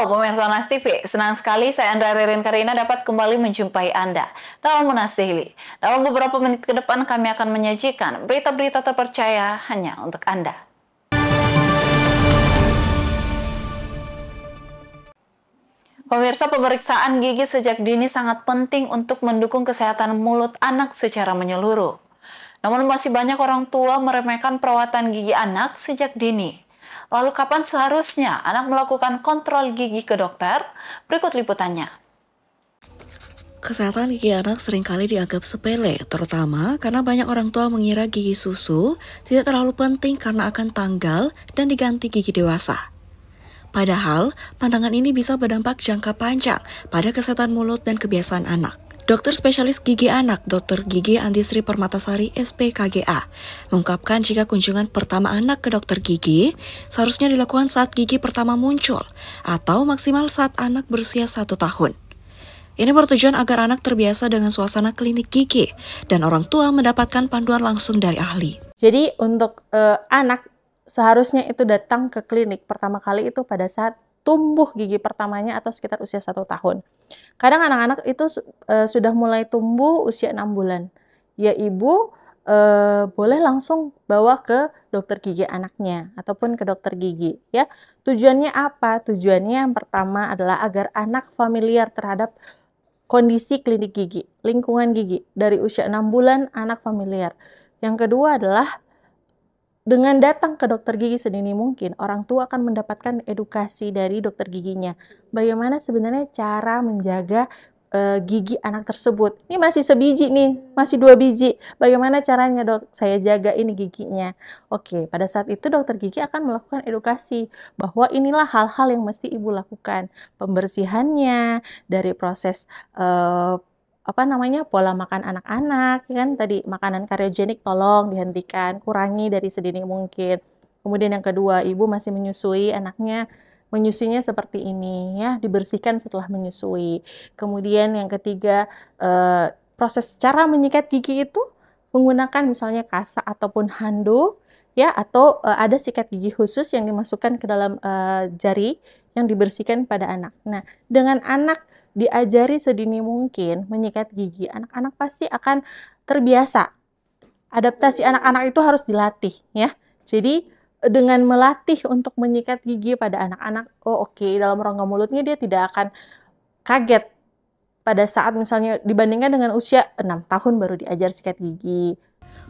Halo pemirsa Monas TV, senang sekali saya Andra Ririn Karina dapat kembali menjumpai Anda dalam Monas Daily. Dalam beberapa menit ke depan kami akan menyajikan berita-berita terpercaya hanya untuk Anda. Pemirsa, pemeriksaan gigi sejak dini sangat penting untuk mendukung kesehatan mulut anak secara menyeluruh. Namun masih banyak orang tua meremehkan perawatan gigi anak sejak dini. Lalu kapan seharusnya anak melakukan kontrol gigi ke dokter? Berikut liputannya. Kesehatan gigi anak seringkali dianggap sepele, terutama karena banyak orang tua mengira gigi susu tidak terlalu penting karena akan tanggal dan diganti gigi dewasa. Padahal, pandangan ini bisa berdampak jangka panjang pada kesehatan mulut dan kebiasaan anak. Dokter spesialis gigi anak, Dr. Gigi Andisri Permatasari, SPKGA, mengungkapkan jika kunjungan pertama anak ke dokter gigi seharusnya dilakukan saat gigi pertama muncul atau maksimal saat anak berusia 1 tahun. Ini bertujuan agar anak terbiasa dengan suasana klinik gigi dan orang tua mendapatkan panduan langsung dari ahli. Jadi untuk anak seharusnya itu datang ke klinik pertama kali itu pada saat tumbuh gigi pertamanya atau sekitar usia 1 tahun. Kadang anak-anak itu sudah mulai tumbuh usia 6 bulan. Ya ibu boleh langsung bawa ke dokter gigi anaknya ataupun ke dokter gigi. Ya, tujuannya apa? Tujuannya yang pertama adalah agar anak familiar terhadap kondisi klinik gigi, lingkungan gigi. Dari usia 6 bulan anak familiar. Yang kedua adalah dengan datang ke dokter gigi sedini mungkin, orang tua akan mendapatkan edukasi dari dokter giginya. Bagaimana sebenarnya cara menjaga gigi anak tersebut. Ini masih sebiji nih, masih 2 biji. Bagaimana caranya dok, saya jaga ini giginya. Oke, pada saat itu dokter gigi akan melakukan edukasi bahwa inilah hal-hal yang mesti ibu lakukan. Pembersihannya, dari proses pola makan anak-anak, kan tadi makanan karyogenik tolong dihentikan, kurangi dari sedini mungkin. Kemudian yang kedua, ibu masih menyusui anaknya, menyusuinya seperti ini ya, dibersihkan setelah menyusui. Kemudian yang ketiga, proses cara menyikat gigi itu menggunakan misalnya kasa ataupun handuk ya, atau ada sikat gigi khusus yang dimasukkan ke dalam jari yang dibersihkan pada anak. Nah, dengan anak diajari sedini mungkin menyikat gigi, anak-anak pasti akan terbiasa. Adaptasi anak-anak itu harus dilatih ya. Jadi dengan melatih untuk menyikat gigi pada anak-anak, dalam rongga mulutnya dia tidak akan kaget pada saat misalnya dibandingkan dengan usia 6 tahun baru diajar sikat gigi.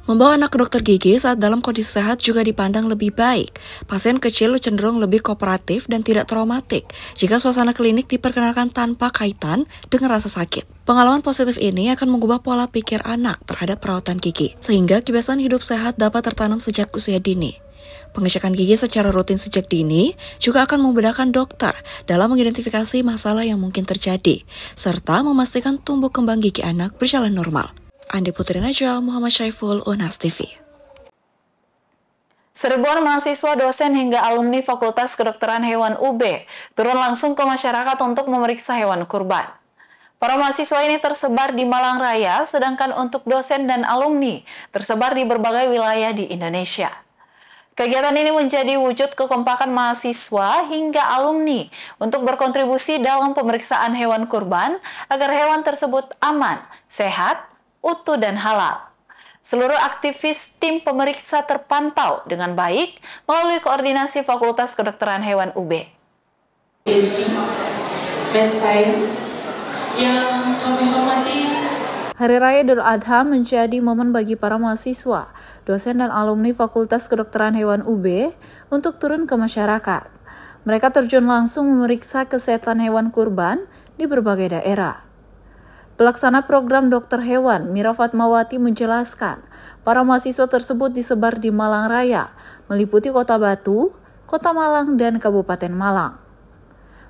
Membawa anak ke dokter gigi saat dalam kondisi sehat juga dipandang lebih baik. Pasien kecil cenderung lebih kooperatif dan tidak traumatik jika suasana klinik diperkenalkan tanpa kaitan dengan rasa sakit. Pengalaman positif ini akan mengubah pola pikir anak terhadap perawatan gigi, sehingga kebiasaan hidup sehat dapat tertanam sejak usia dini. Pengecekan gigi secara rutin sejak dini juga akan memudahkan dokter dalam mengidentifikasi masalah yang mungkin terjadi, serta memastikan tumbuh kembang gigi anak berjalan normal. Andi Putri Najwa, Muhammad Syaiful, Monas TV. Seribuan mahasiswa, dosen hingga alumni Fakultas Kedokteran Hewan UB turun langsung ke masyarakat untuk memeriksa hewan kurban. Para mahasiswa ini tersebar di Malang Raya, sedangkan untuk dosen dan alumni tersebar di berbagai wilayah di Indonesia. Kegiatan ini menjadi wujud kekompakan mahasiswa hingga alumni untuk berkontribusi dalam pemeriksaan hewan kurban agar hewan tersebut aman, sehat, utuh dan halal. Seluruh aktivis tim pemeriksa terpantau dengan baik melalui koordinasi Fakultas Kedokteran Hewan UB. PhD, Med Science, yang kami hormati. Hari Raya Idul Adha menjadi momen bagi para mahasiswa, dosen dan alumni Fakultas Kedokteran Hewan UB untuk turun ke masyarakat. Mereka terjun langsung memeriksa kesehatan hewan kurban di berbagai daerah. Pelaksana program dokter hewan Mira Fatmawati menjelaskan, para mahasiswa tersebut disebar di Malang Raya, meliputi Kota Batu, Kota Malang, dan Kabupaten Malang.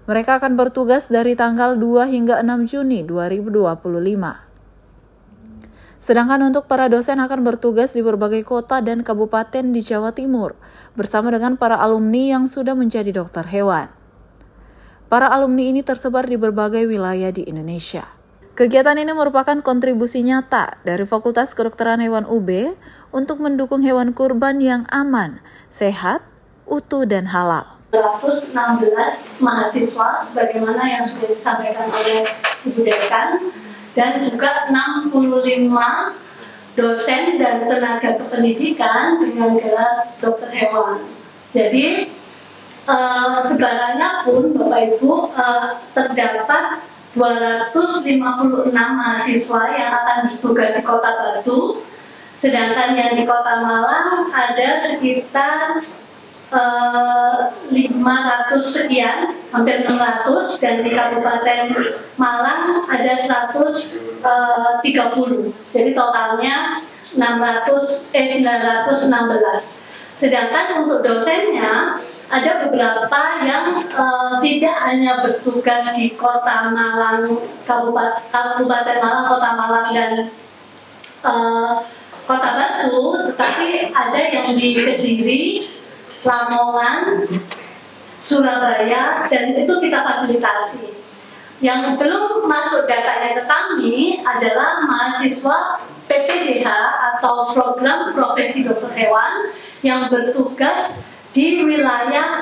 Mereka akan bertugas dari tanggal 2 hingga 6 Juni 2025. Sedangkan untuk para dosen akan bertugas di berbagai kota dan kabupaten di Jawa Timur, bersama dengan para alumni yang sudah menjadi dokter hewan. Para alumni ini tersebar di berbagai wilayah di Indonesia. Kegiatan ini merupakan kontribusi nyata dari Fakultas Kedokteran Hewan UB untuk mendukung hewan kurban yang aman, sehat, utuh, dan halal. 216 mahasiswa sebagaimana yang sudah disampaikan oleh Ibu Dekan, dan juga 65 dosen dan tenaga kependidikan dengan gelar dokter hewan. Jadi sebarannya pun Bapak Ibu terdapat 256 mahasiswa yang akan bertugas di Kota Batu, sedangkan yang di Kota Malang ada sekitar 500 sekian, hampir 600, dan di Kabupaten Malang ada 130. Jadi totalnya 916. Sedangkan untuk dosennya ada beberapa yang tidak hanya bertugas di Kota Malang, Kabupaten Malang, Kota Malang, dan Kota Batu, tetapi ada yang di Kediri, Lamongan, Surabaya, dan itu kita fasilitasi. Yang belum masuk datanya ke kami adalah mahasiswa PPDH atau Program Profesi Dokter Hewan yang bertugas di wilayah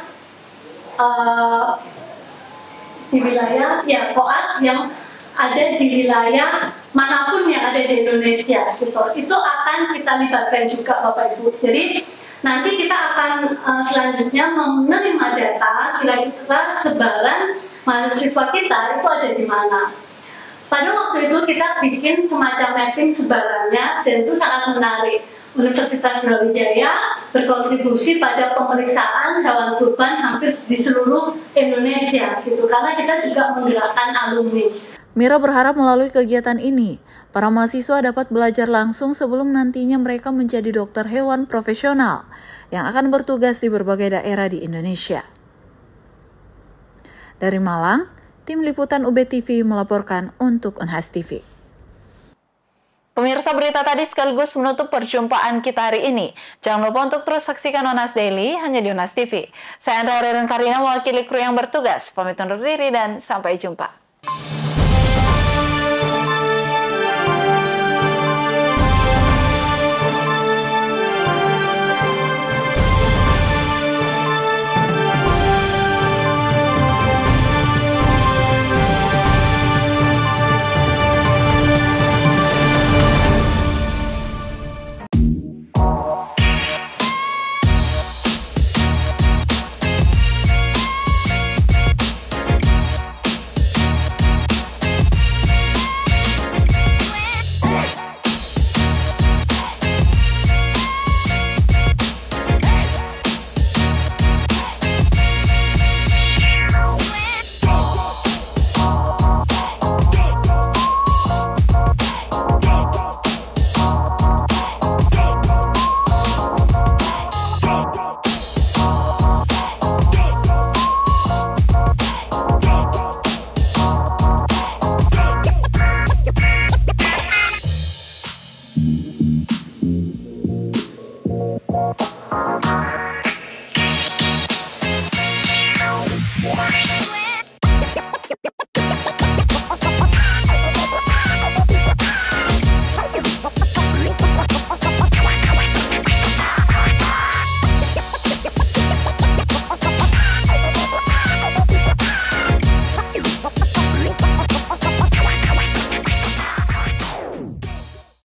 koas yang ada di wilayah manapun yang ada di Indonesia gitu. Itu akan kita libatkan juga Bapak Ibu. Jadi nanti kita akan selanjutnya menerima data kira-kira sebaran mahasiswa kita itu ada di mana. Pada waktu itu kita bikin semacam mapping sebarannya, dan itu sangat menarik. Universitas Brawijaya berkontribusi pada pemeriksaan hewan kurban hampir di seluruh Indonesia gitu, karena kita juga menggerakkan alumni. Mira berharap melalui kegiatan ini, para mahasiswa dapat belajar langsung sebelum nantinya mereka menjadi dokter hewan profesional yang akan bertugas di berbagai daerah di Indonesia. Dari Malang, tim liputan UB TV melaporkan untuk Unhas TV. Pemirsa, berita tadi sekaligus menutup perjumpaan kita hari ini. Jangan lupa untuk terus saksikan Unhas Daily hanya di Unhas TV. Saya Andra Ririn Karina, mewakili kru yang bertugas. Pamit undur diri dan sampai jumpa.